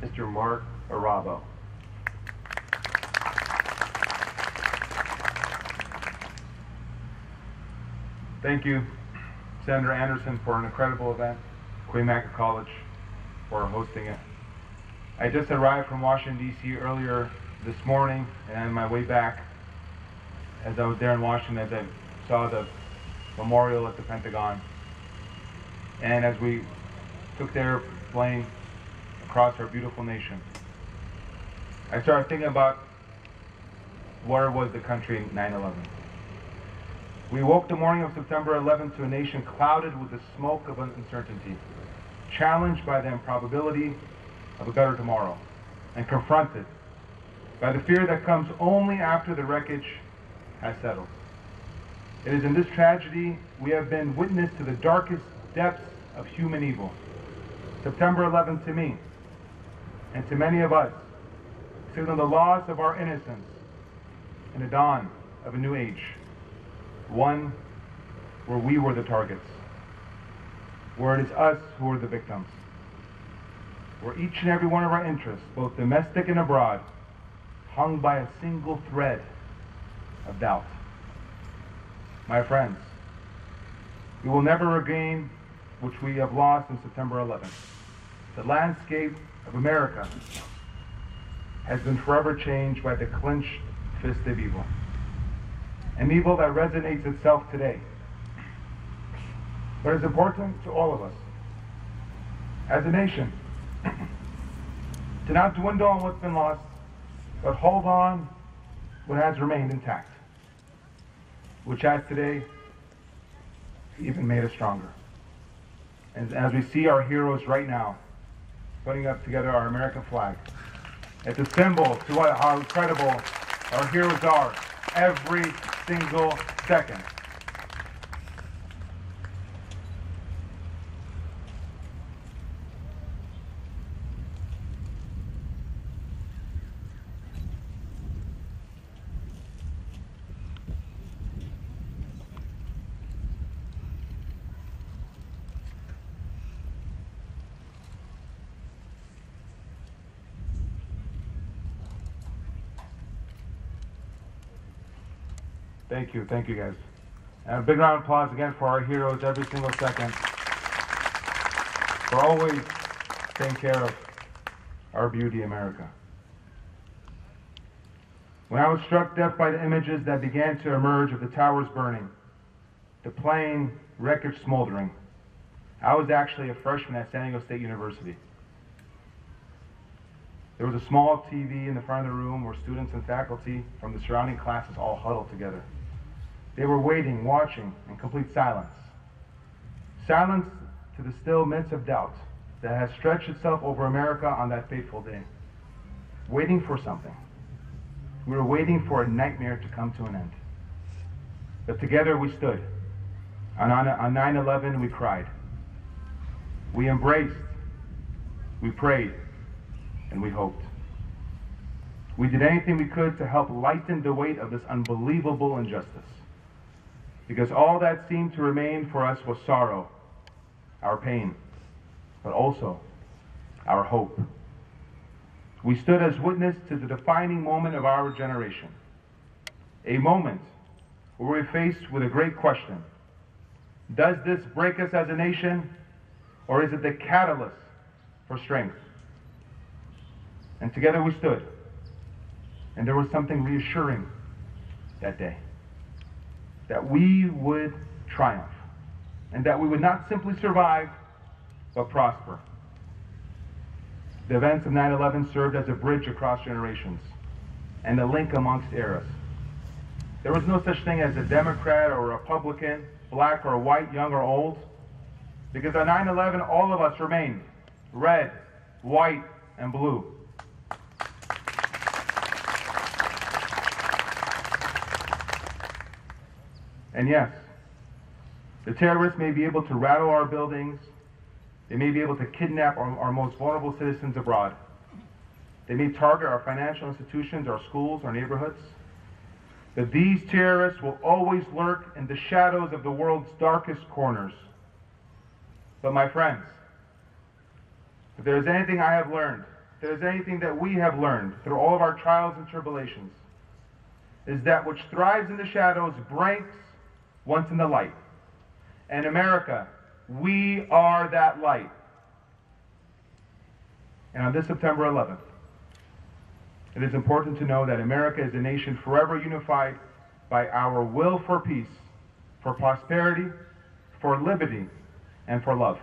Mr. Mark Arabo. Thank you, Senator Anderson, for an incredible event, Cuyamaca College for hosting it. I just arrived from Washington, D.C. earlier this morning, and on my way back, as I was there in Washington, as I saw the memorial at the Pentagon, and as we took the airplane across our beautiful nation, I started thinking about where was the country in 9/11. We woke the morning of September 11th to a nation clouded with the smoke of uncertainty, challenged by the improbability of a better tomorrow, and confronted by the fear that comes only after the wreckage has settled. It is in this tragedy we have been witness to the darkest depths of human evil. September 11th to me, and to many of us, signaled the loss of our innocence and the dawn of a new age. One where we were the targets, where it is us who are the victims, where each and every one of our interests, both domestic and abroad, hung by a single thread of doubt. My friends, we will never regain which we have lost in September 11th. The landscape of America has been forever changed by the clenched fist of evil. An evil that resonates itself today, but is important to all of us as a nation to not dwindle on what's been lost, but hold on what has remained intact, which has today even made us stronger. And as we see our heroes right now putting up together our American flag, it's a symbol to how incredible our heroes are every single second. Thank you guys. And a big round of applause again for our heroes every single second, for always taking care of our beauty, America. When I was struck deaf by the images that began to emerge of the towers burning, the plane wreckage smoldering, I was actually a freshman at San Diego State University. There was a small TV in the front of the room where students and faculty from the surrounding classes all huddled together. They were waiting, watching, in complete silence. Silence to the still midst of doubt that has stretched itself over America on that fateful day. Waiting for something. We were waiting for a nightmare to come to an end. But together we stood. On 9/11 we cried. We embraced. We prayed. And we hoped. We did anything we could to help lighten the weight of this unbelievable injustice. Because all that seemed to remain for us was sorrow, our pain, but also our hope. We stood as witness to the defining moment of our generation. A moment where we're faced with a great question. Does this break us as a nation, or is it the catalyst for strength? And together we stood. And there was something reassuring that day. That we would triumph. And that we would not simply survive, but prosper. The events of 9/11 served as a bridge across generations and a link amongst eras. There was no such thing as a Democrat or a Republican, black or white, young or old. Because on 9/11, all of us remained red, white, and blue. And yes, the terrorists may be able to rattle our buildings. They may be able to kidnap our most vulnerable citizens abroad. They may target our financial institutions, our schools, our neighborhoods. But these terrorists will always lurk in the shadows of the world's darkest corners. But my friends, if there is anything I have learned there's anything that we have learned through all of our trials and tribulations, is that which thrives in the shadows breaks once in the light. And America, we are that light. And on this September 11th, it is important to know that America is a nation forever unified by our will for peace, for prosperity, for liberty, and for love.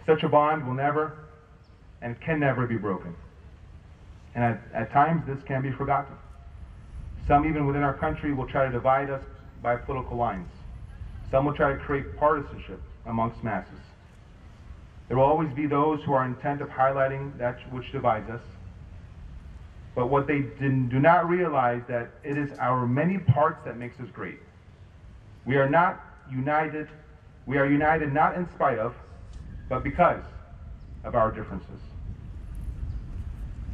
Such a bond will never and can never be broken. And at times this can be forgotten. Some even within our country will try to divide us by political lines. Some will try to create partisanship amongst masses. There will always be those who are intent of highlighting that which divides us. But what they do not realize that it is our many parts that makes us great. We are united not in spite of, but because of our differences.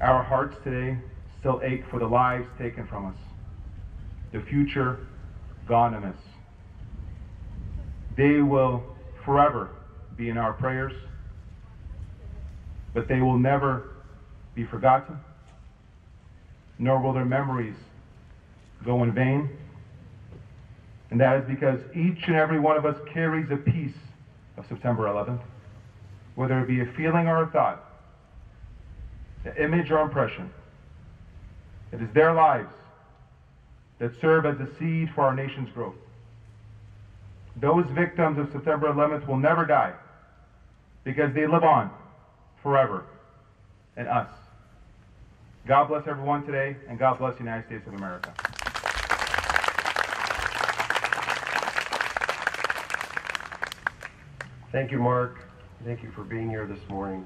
Our hearts today still ache for the lives taken from us, the future gone amiss. They will forever be in our prayers, but they will never be forgotten, nor will their memories go in vain. And that is because each and every one of us carries a piece of September 11th, whether it be a feeling or a thought, an image or impression. It is their lives that serve as the seed for our nation's growth. Those victims of September 11th will never die because they live on forever in us. God bless everyone today, and God bless the United States of America. Thank you, Mark. Thank you for being here this morning.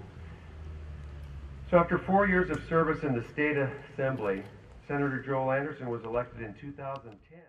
So after 4 years of service in the State Assembly, Senator Joel Anderson was elected in 2010.